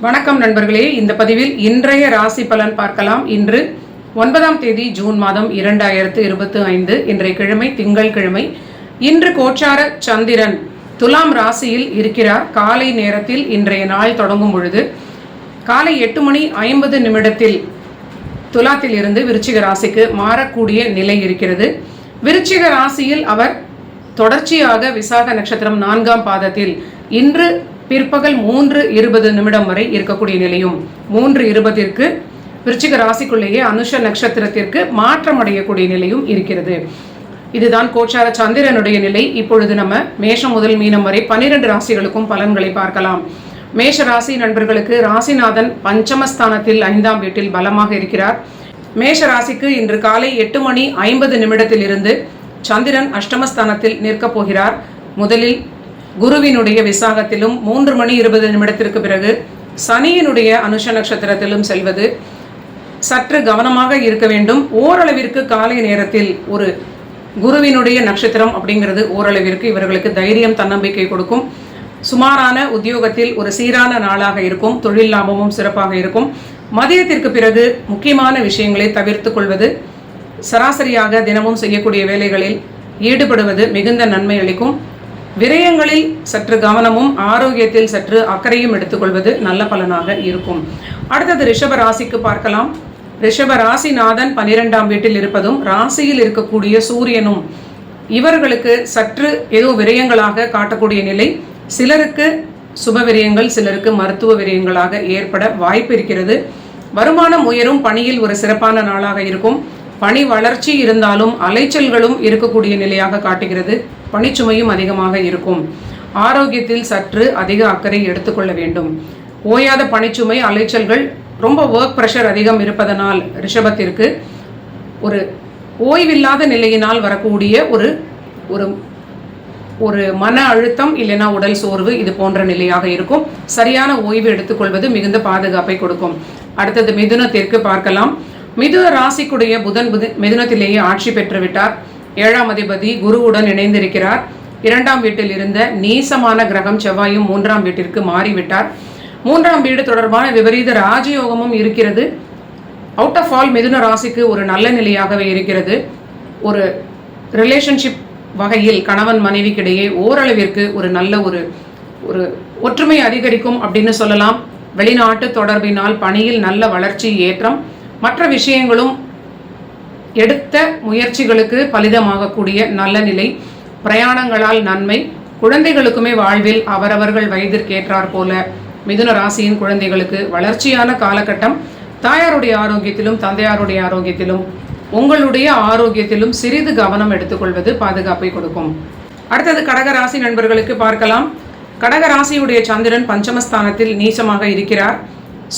வணக்கம் நண்பர்களே, இந்த பதிவில் இன்றைய ராசி பலன் பார்க்கலாம். இன்று 9ஆம் தேதி ஜூன் மாதம் 2025, இன்றைய கிழமை திங்கட்கிழமை. இன்று கோச்சார சந்திரன் துலாம் ராசியில் இருக்கிறார். காலை நேரத்தில் இன்றைய நாள் தொடங்கும் பொழுது காலை 8:50 துலாத்தில் இருந்து விருச்சிக ராசிக்கு மாறக்கூடிய நிலை இருக்கிறது. விருச்சிக ராசியில் அவர் தொடர்ச்சியாக விசாக நட்சத்திரம் 4ஆம் பாதத்தில் இன்று பிற்பகல் 3:20 வரை இருக்கக்கூடிய நிலையும் 3:20 விருச்சிக ராசிக்குள்ளேயே அனுஷ நட்சத்திரத்திற்கு மாற்றம் அடையக்கூடிய நிலையும் இருக்கிறது. இதுதான் கோச்சார சந்திரனுடைய நிலை. இப்பொழுது நம்ம மேஷம் முதல் மீனம் வரை 12 ராசிகளுக்கும் பலன்களை பார்க்கலாம். மேஷ ராசி நண்பர்களுக்கு ராசிநாதன் பஞ்சமஸ்தானத்தில் 5ஆம் வீட்டில் பலமாக இருக்கிறார். மேஷ ராசிக்கு இன்று காலை 8:50 இருந்து சந்திரன் அஷ்டமஸ்தானத்தில் நிற்கப் போகிறார். முதலில் குருவினுடைய விசாகத்திலும் 3:20 பிறகு சனியினுடைய அனுஷ நட்சத்திரத்திலும் செல்வது சற்று கவனமாக இருக்க வேண்டும். ஓரளவிற்கு காலை நேரத்தில் ஒரு குருவினுடைய நட்சத்திரம் அப்படிங்கிறது ஓரளவிற்கு இவர்களுக்கு தைரியம் தன்னம்பிக்கை கொடுக்கும். சுமாரான உத்தியோகத்தில் ஒரு சீரான நாளாக இருக்கும். தொழில் லாபமும் சிறப்பாக இருக்கும். மதியத்திற்கு பிறகு முக்கியமான விஷயங்களை தவிர்த்து கொள்வது, சராசரியாக தினமும் செய்யக்கூடிய வேலைகளில் ஈடுபடுவது மிகுந்த நன்மை அளிக்கும். விரயங்களில் சற்று கவனமும் ஆரோக்கியத்தில் சற்று அக்கறையும் எடுத்துக்கொள்வது நல்ல பலனாக இருக்கும். அடுத்தது ரிஷப ராசிக்கு பார்க்கலாம். ரிஷப ராசிநாதன் 12ஆம் வீட்டில் இருப்பதும் ராசியில் இருக்கக்கூடிய சூரியனும் இவர்களுக்கு சற்று ஏதோ விரயங்களாக காட்டக்கூடிய நிலை. சிலருக்கு சுப விரயங்கள், சிலருக்கு மருத்துவ விரயங்களாக ஏற்பட வாய்ப்பு இருக்கிறது. வருமானம் உயரும். பணியில் ஒரு சிறப்பான நாளாக இருக்கும். பணி வளர்ச்சி இருந்தாலும் அலைச்சல்களும் இருக்கக்கூடிய நிலையாக காட்டுகிறது. பணிச்சுமையும் அதிகமாக இருக்கும். ஆரோக்கியத்தில் சற்று அதிக அக்கறை எடுத்துக்கொள்ள வேண்டும். ஓயாத பணிச்சுமை, அலைச்சல்கள், ரொம்ப ஒர்க் ப்ரெஷர் அதிகம் இருப்பதனால் ரிஷபத்திற்கு ஒரு ஓய்வில்லாத நிலையினால் வரக்கூடிய ஒரு ஒரு மன அழுத்தம் இல்லைனா உடல் சோர்வு இது போன்ற நிலையாக இருக்கும். சரியான ஓய்வு எடுத்துக்கொள்வது மிகுந்த பாதுகாப்பை கொடுக்கும். அடுத்தது மிதுனத்திற்கு பார்க்கலாம். மிதுன ராசிக்குடைய புதன் மிதுனத்திலேயே ஆட்சி பெற்றுவிட்டார். 7ஆம் அதிபதி குருவுடன் இணைந்திருக்கிறார். 2ஆம் வீட்டில் இருந்த நீசமான கிரகம் செவ்வாயும் 3ஆம் வீட்டிற்கு மாறிவிட்டார். 3ஆம் வீடு தொடர்பான விபரீத ராஜயோகமும் இருக்கிறது. அவுட் ஆஃப் ஆல் மிதுன ராசிக்கு ஒரு நல்ல நிலையாகவே இருக்கிறது. ஒரு ரிலேஷன்ஷிப் வகையில் கணவன் மனைவிக்கிடையே ஓரளவிற்கு ஒரு நல்ல ஒரு ஒற்றுமை அதிகரிக்கும் அப்படின்னு சொல்லலாம். வெளிநாட்டு தொடர்பினால் பணியில் நல்ல வளர்ச்சி, ஏற்றம், மற்ற விஷயங்களும் எடுத்த முயற்சிகளுக்கு பலிதமாகக்கூடிய நல்ல நிலை. பிரயாணங்களால் நன்மை. குழந்தைகளுக்குமே வாழ்வில் அவரவர்கள் வயதிற்கேற்றார் போல மிதுன ராசியின் குழந்தைகளுக்கு வளர்ச்சியான காலகட்டம். தாயாருடைய ஆரோக்கியத்திலும் தந்தையாருடைய ஆரோக்கியத்திலும் உங்களுடைய ஆரோக்கியத்திலும் சிறிது கவனம் எடுத்துக்கொள்வது பாதுகாப்பை கொடுக்கும். அடுத்தது கடகராசி நண்பர்களுக்கு பார்க்கலாம். கடகராசியுடைய சந்திரன் பஞ்சமஸ்தானத்தில் நீச்சமாக இருக்கிறார்.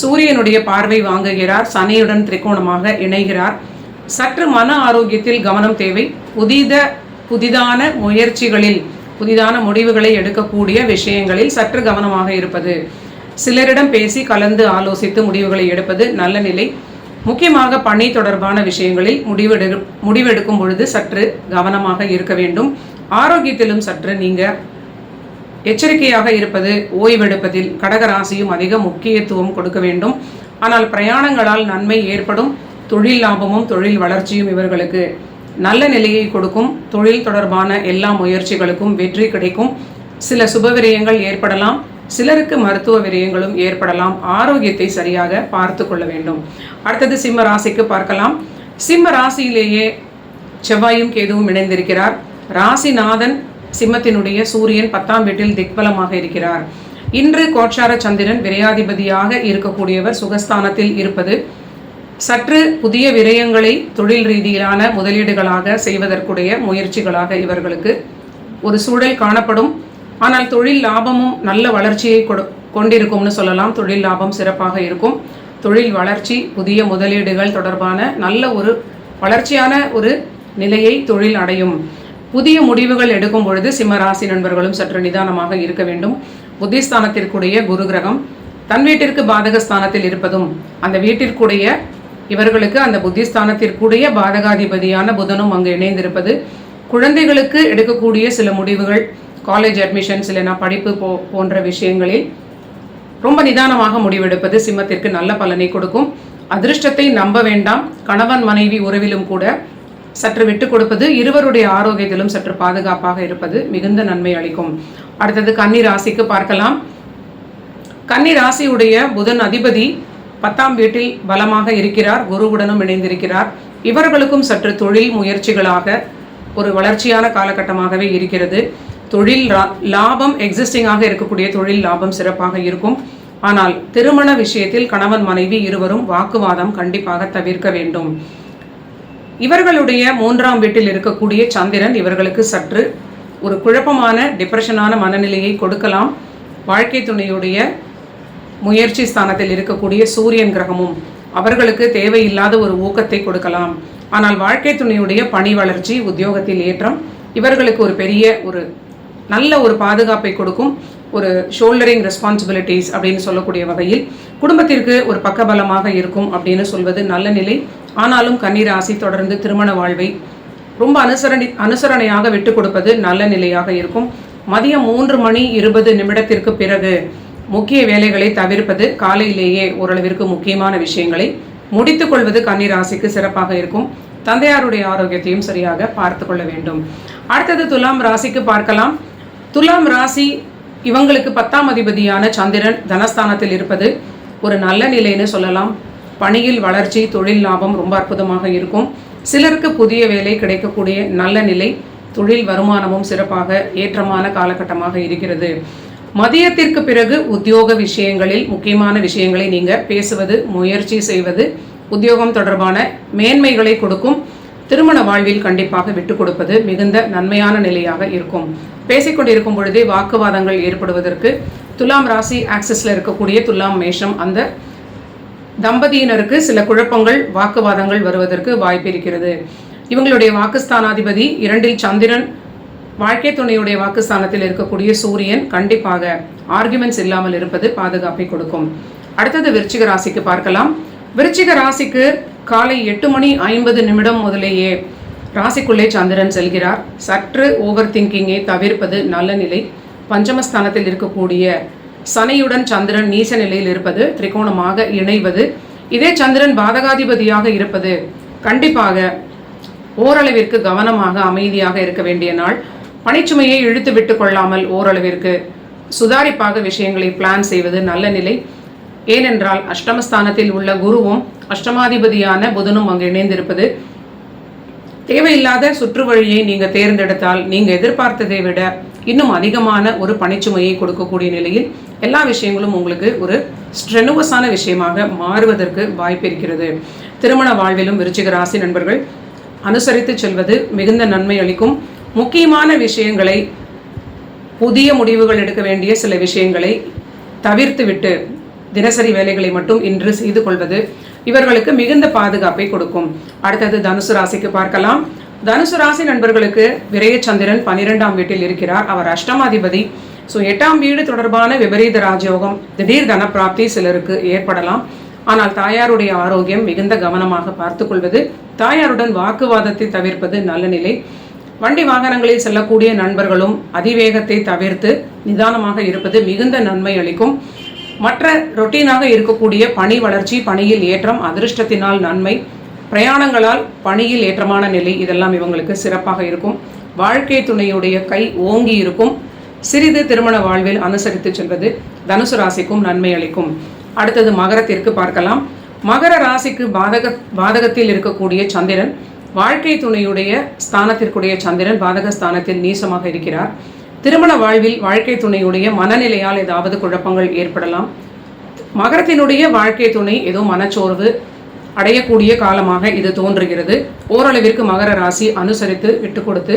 சூரியனுடைய பார்வை வாங்குகிறார். சனியுடன் திரிகோணமாக இணைகிறார். சற்று மன ஆரோக்கியத்தில் கவனம் தேவை. புதிதான முயற்சிகளில் புதிதான முடிவுகளை எடுக்கக்கூடிய விஷயங்களில் சற்று கவனமாக இருப்பது, சிலரிடம் பேசி கலந்து ஆலோசித்து முடிவுகளை எடுப்பது நல்ல நிலை. முக்கியமாக பணி தொடர்பான விஷயங்களில் முடிவெடுக்கும் பொழுது சற்று கவனமாக இருக்க வேண்டும். ஆரோக்கியத்திலும் சற்று நீங்க எச்சரிக்கையாக இருப்பது, ஓய்வெடுப்பதில் கடகராசியும் அதிக முக்கியத்துவம் கொடுக்க வேண்டும். ஆனால் பிரயாணங்களால் நன்மை ஏற்படும். தொழில் லாபமும் தொழில் வளர்ச்சியும் இவர்களுக்கு நல்ல நிலையை கொடுக்கும். தொழில் தொடர்பான எல்லா முயற்சிகளுக்கும் வெற்றி கிடைக்கும். சில சுப விரயங்கள் ஏற்படலாம். சிலருக்கு மருத்துவ விரயங்களும் ஏற்படலாம். ஆரோக்கியத்தை சரியாக பார்த்து கொள்ள வேண்டும். அடுத்தது சிம்ம ராசிக்கு பார்க்கலாம். சிம்ம ராசியிலேயே செவ்வாயும் கேதுவும் இணைந்திருக்கிறார். ராசிநாதன் சிம்மத்தினுடைய சூரியன் 10ஆம் வீட்டில் திக்பலமாக இருக்கிறார். இன்று கோச்சார சந்திரன் விரையாதிபதியாக இருக்கக்கூடியவர் சுகஸ்தானத்தில் இருப்பது சற்று புதிய விரயங்களை தொழில் ரீதியிலான முதலீடுகளாக செய்வதற்குடைய முயற்சிகளாக இவர்களுக்கு ஒரு சூழல் காணப்படும். ஆனால் தொழில் லாபமும் நல்ல வளர்ச்சியை கொண்டிருக்கும்னு சொல்லலாம். தொழில் லாபம் சிறப்பாக இருக்கும். தொழில் வளர்ச்சி, புதிய முதலீடுகள் தொடர்பான நல்ல ஒரு வளர்ச்சியான ஒரு நிலையை தொழில் அடையும். புதிய முடிவுகள் எடுக்கும் பொழுது சிம்ம ராசி நண்பர்களும் சற்று நிதானமாக இருக்க வேண்டும். புத்திஸ்தானத்திற்குடைய குரு கிரகம் தன் வீட்டிற்கு பாதகஸ்தானத்தில் இருப்பதும் அந்த வீட்டிற்குடைய இவர்களுக்கு அந்த புத்திஸ்தானத்திற்குடைய பாதகாதிபதியான புதனும் அங்கு இணைந்திருப்பது குழந்தைகளுக்கு எடுக்கக்கூடிய சில முடிவுகள், காலேஜ் அட்மிஷன்ஸ் இல்லைனா படிப்பு போன்ற விஷயங்களில் ரொம்ப நிதானமாக முடிவெடுப்பது சிம்மத்திற்கு நல்ல பலனை கொடுக்கும். அதிர்ஷ்டத்தை நம்ப வேண்டாம். கணவன் மனைவி உறவிலும் கூட சற்று விட்டு கொடுப்பது, இருவருடைய ஆரோக்கியத்திலும் சற்று பாதுகாப்பாக இருப்பது மிகுந்த நன்மை அளிக்கும். அடுத்தது கன்னி ராசிக்கு பார்க்கலாம். கன்னி ராசியுடைய புதன் அதிபதி 10ஆம் வீட்டில் பலமாக இருக்கிறார், குருவுடனும் இணைந்திருக்கிறார். இவர்களுக்கும் சற்று தொழில் முயற்சிகளாக ஒரு வளர்ச்சியான காலகட்டமாகவே இருக்கிறது. தொழில் லாபம் எக்ஸிஸ்டிங்காக இருக்கக்கூடிய தொழில் லாபம் சிறப்பாக இருக்கும். ஆனால் திருமண விஷயத்தில் கணவன் மனைவி இருவரும் வாக்குவாதம் கண்டிப்பாக தவிர்க்க வேண்டும். இவர்களுடைய 3ஆம் வீட்டில் இருக்கக்கூடிய சந்திரன் இவர்களுக்கு சற்று ஒரு குழப்பமான டிப்ரெஷனான மனநிலையை கொடுக்கலாம். வாழ்க்கை துணையுடைய முயற்சி ஸ்தானத்தில் இருக்கக்கூடிய சூரியன் கிரகமும் அவர்களுக்கு தேவையில்லாத ஒரு ஊக்கத்தை கொடுக்கலாம். ஆனால் வாழ்க்கை துணையுடைய பணி வளர்ச்சி, உத்தியோகத்தில் ஏற்றம் இவர்களுக்கு ஒரு பெரிய ஒரு நல்ல ஒரு பாதுகாப்பை கொடுக்கும். ஒரு ஷோல்டரிங் ரெஸ்பான்சிபிலிட்டிஸ் அப்படின்னு சொல்லக்கூடிய வகையில் குடும்பத்திற்கு ஒரு பக்கபலமாக இருக்கும் அப்படின்னு சொல்வது நல்ல நிலை. ஆனாலும் கன்னிராசி தொடர்ந்து திருமண வாழ்வை ரொம்ப அனுசரணையாக விட்டு கொடுப்பது நல்ல நிலையாக இருக்கும். மதியம் 3:20 பிறகு முக்கிய வேலைகளை தவிர்ப்பது, காலையிலேயே ஓரளவிற்கு முக்கியமான விஷயங்களை முடித்துக் கொள்வது கன்னிராசிக்கு சிறப்பாக இருக்கும். தந்தையாருடைய ஆரோக்கியத்தையும் சரியாக பார்த்து கொள்ள வேண்டும். அடுத்தது துலாம் ராசிக்கு பார்க்கலாம். துலாம் ராசி இவங்களுக்கு 10ஆம் அதிபதியான சந்திரன் தனஸ்தானத்தில் இருப்பது ஒரு நல்ல நிலைன்னு சொல்லலாம். பணியில் வளர்ச்சி, தொழில் லாபம் ரொம்ப அற்புதமாக இருக்கும். சிலருக்கு புதிய வேலை கிடைக்கக்கூடிய நல்ல நிலை, தொழில் வருமானமும் சிறப்பாக ஏற்றமான காலகட்டமாக இருக்கிறது. மதியத்திற்கு பிறகு உத்தியோக விஷயங்களில் முக்கியமான விஷயங்களை நீங்கள் பேசுவது, முயற்சி செய்வது உத்தியோகம் தொடர்பான மேன்மைகளை கொடுக்கும். திருமண வாழ்வில் கண்டிப்பாக விட்டு கொடுப்பது மிகுந்த நன்மையான நிலையாக இருக்கும். பேசிக்கொண்டிருக்கும் பொழுதே வாக்குவாதங்கள் ஏற்படுவதற்கு துலாம் ராசி ஆக்சிஸில் இருக்கக்கூடிய துலாம் மேஷம் அந்த தம்பதியினருக்கு சில குழப்பங்கள், வாக்குவாதங்கள் வருவதற்கு வாய்ப்பு இருக்கிறது. இவங்களுடைய வாக்குஸ்தானாதிபதி 2இல் சந்திரன், வாழ்க்கை துணையுடைய வாக்குஸ்தானத்தில் இருக்கக்கூடிய சூரியன் கண்டிப்பாக ஆர்குமெண்ட்ஸ் இல்லாமல் இருப்பது பாதுகாப்பை கொடுக்கும். அடுத்தது விருச்சிக ராசிக்கு பார்க்கலாம். விருச்சிக ராசிக்கு காலை 8:50 முதலேயே ராசிக்குள்ளே சந்திரன் செல்கிறார். சற்று ஓவர் திங்கிங்கை தவிர்ப்பது நல்ல நிலை. பஞ்சமஸ்தானத்தில் இருக்கக்கூடிய சனியுடன் சந்திரன் நீச நிலையில் இருப்பது, திரிகோணமாக இணைவது, இதே சந்திரன் பாதகாதிபதியாக இருப்பது கண்டிப்பாக ஓரளவிற்கு கவனமாக அமைதியாக இருக்க வேண்டிய நாள். பணிச்சுமையை இழுத்து விட்டு கொள்ளாமல் ஓரளவிற்கு சுதாரிப்பாக விஷயங்களை பிளான் செய்வது நல்ல நிலை. ஏனென்றால் அஷ்டமஸ்தானத்தில் உள்ள குருவும் அஷ்டமாதிபதியான புதனும் அங்கு இணைந்திருப்பது, தேவையில்லாத சுற்று வழியை நீங்கள் தேர்ந்தெடுத்தால் நீங்கள் எதிர்பார்த்ததை விட இன்னும் அதிகமான ஒரு பணிச்சுமையை கொடுக்கக்கூடிய நிலையில் எல்லா விஷயங்களும் உங்களுக்கு ஒரு ஸ்ட்ரெனுவஸான விஷயமாக மாறுவதற்கு வாய்ப்பு இருக்கிறது. திருமண வாழ்விலும் விருச்சிக ராசி நண்பர்கள் அனுசரித்து செல்வது மிகுந்த நன்மை அளிக்கும். முக்கியமான விஷயங்களை, புதிய முடிவுகள் எடுக்க வேண்டிய சில விஷயங்களை தவிர்த்துவிட்டு தினசரி வேலைகளை மட்டும் இன்று செய்து கொள்வது இவர்களுக்கு மிகுந்த பாதுகாப்பை கொடுக்கும். அடுத்தது தனுசு ராசிக்கு பார்க்கலாம். தனுசு ராசி நண்பர்களுக்கு விரய சந்திரன் 12ஆம் வீட்டில் இருக்கிறார். அவர் அஷ்டமாதிபதி. 8ஆம் வீடு தொடர்பான விபரீத ராஜயோகம், திடீர் தனப்பிராப்தி சிலருக்கு ஏற்படலாம். ஆனால் தாயாருடைய ஆரோக்கியம் மிகுந்த கவனமாக பார்த்து கொள்வது, தாயாருடன் வாக்குவாதத்தை தவிர்ப்பது நல்ல நிலை. வண்டி வாகனங்களில் செல்லக்கூடிய நண்பர்களும் அதிவேகத்தை தவிர்த்து நிதானமாக இருப்பது மிகுந்த நன்மை அளிக்கும். மற்ற ரொட்டீனாக இருக்கக்கூடிய பணி வளர்ச்சி, பணியில் ஏற்றம், அதிர்ஷ்டத்தினால் நன்மை, பிரயாணங்களால் பணியில் ஏற்றமான நிலை இதெல்லாம் இவங்களுக்கு சிறப்பாக இருக்கும். வாழ்க்கை துணையுடைய கை ஓங்கி இருக்கும். சிறிது திருமண வாழ்வில் அனுசரித்து செல்வது தனுசு ராசிக்கும் நன்மை அளிக்கும். அடுத்தது மகரத்திற்கு பார்க்கலாம். மகர ராசிக்கு பாதகத்தில் இருக்கக்கூடிய சந்திரன், வாழ்க்கை துணையுடைய ஸ்தானத்திற்குடைய சந்திரன் பாதக ஸ்தானத்தில் நீசமாக இருக்கிறார். திருமண வாழ்வில் வாழ்க்கை துணையுடைய மனநிலையால் ஏதாவது குழப்பங்கள் ஏற்படலாம். மகரத்தினுடைய வாழ்க்கை துணை ஏதோ மனச்சோர்வு அடையக்கூடிய காலமாக இது தோன்றுகிறது. ஓரளவிற்கு மகர ராசி அனுசரித்து விட்டு கொடுத்து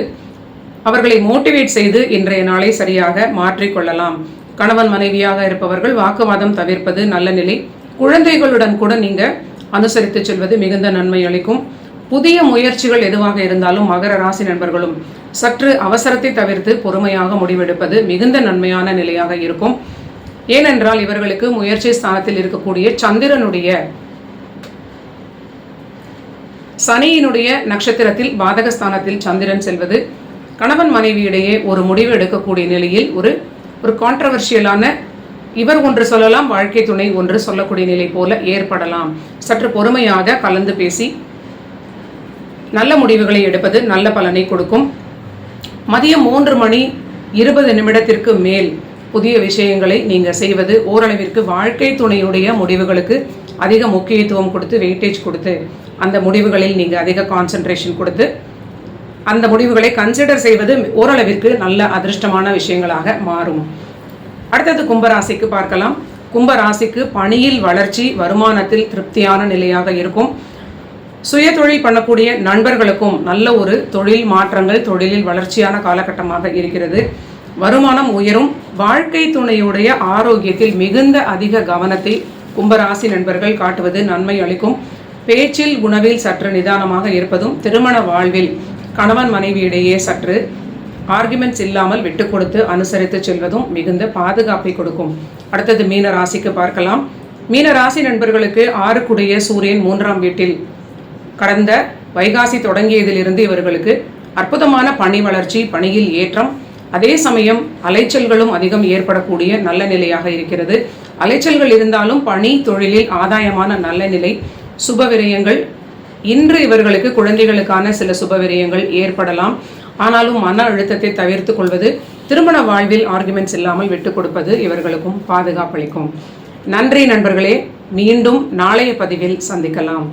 அவர்களை மோட்டிவேட் செய்து இன்றைய நாளை சரியாக மாற்றிக்கொள்ளலாம். கணவன் மனைவியாக இருப்பவர்கள் வாக்குவாதம் தவிர்ப்பது நல்ல நிலை. குழந்தைகளுடன் கூட நீங்கள் அனுசரித்து செல்வது மிகுந்த நன்மை அளிக்கும். புதிய முயற்சிகள் எதுவாக இருந்தாலும் மகர ராசி நண்பர்களும் சற்று அவசரத்தை தவிர்த்து பொறுமையாக முடிவெடுப்பது மிகுந்த நன்மையான நிலையாக இருக்கும். ஏனென்றால் இவர்களுக்கு முயற்சி ஸ்தானத்தில் இருக்கக்கூடிய சந்திரனுடைய சனியினுடைய நட்சத்திரத்தில் பாதகஸ்தானத்தில் சந்திரன் செல்வது கணவன் மனைவியிடையே ஒரு முடிவு எடுக்கக்கூடிய நிலையில் ஒரு கான்ட்ரவர்ஷியலான இவர் ஒன்று சொல்லலாம், வாழ்க்கை துணை ஒன்று சொல்லக்கூடிய நிலை போல ஏற்படலாம். சற்று பொறுமையாக கலந்து பேசி நல்ல முடிவுகளை எடுப்பது நல்ல பலனை கொடுக்கும். மதியம் 3:20 மேல் புதிய விஷயங்களை நீங்கள் செய்வது ஓரளவிற்கு வாழ்க்கை துணையுடைய முடிவுகளுக்கு அதிக முக்கியத்துவம் கொடுத்து வெயிட்டேஜ் கொடுத்து அந்த முடிவுகளில் நீங்கள் அதிக கான்சன்ட்ரேஷன் கொடுத்து அந்த முடிவுகளை கன்சிடர் செய்வது ஓரளவிற்கு நல்ல அதிர்ஷ்டமான விஷயங்களாக மாறும். அடுத்தது கும்பராசிக்கு பார்க்கலாம். கும்பராசிக்கு பணியில் வளர்ச்சி, வருமானத்தில் திருப்தியான நிலையாக இருக்கும். சுய தொழில் பண்ணக்கூடிய நண்பர்களுக்கும் நல்ல ஒரு தொழில் மாற்றங்கள், தொழிலில் வளர்ச்சியான காலகட்டமாக இருக்கிறது. வருமானம் உயரும். வாழ்க்கை துணையுடைய ஆரோக்கியத்தில் மிகுந்த அதிக கவனத்தை கும்பராசி நண்பர்கள் காட்டுவது நன்மை அளிக்கும். பேச்சில் உணவில் சற்று நிதானமாக இருப்பதும், திருமண வாழ்வில் கணவன் மனைவியிடையே சற்று ஆர்குமெண்ட்ஸ் இல்லாமல் விட்டு கொடுத்து அனுசரித்து செல்வதும் மிகுந்த பாதுகாப்பை கொடுக்கும். அடுத்தது மீன ராசிக்கு பார்க்கலாம். மீன ராசி நண்பர்களுக்கு 6 சூரியன் 3ஆம் வீட்டில் கடந்த வைகாசி தொடங்கியதிலிருந்து இவர்களுக்கு அற்புதமான பணி வளர்ச்சி, பணியில் ஏற்றம், அதே சமயம் அலைச்சல்களும் அதிகம் ஏற்படக்கூடிய நல்ல நிலையாக இருக்கிறது. அலைச்சல்கள் இருந்தாலும் பணி தொழிலில் ஆதாயமான நல்ல நிலை, சுப விரயங்கள். இன்று இவர்களுக்கு குழந்தைகளுக்கான சில சுப விரயங்கள் ஏற்படலாம். ஆனாலும் மன அழுத்தத்தை தவிர்த்து கொள்வது, திருமண வாழ்வில் ஆர்குமெண்ட்ஸ் இல்லாமல் விட்டு கொடுப்பது இவர்களுக்கும் பாதுகாப்பளிக்கும். நன்றி நண்பர்களே. மீண்டும் நாளைய பதிவில் சந்திக்கலாம்.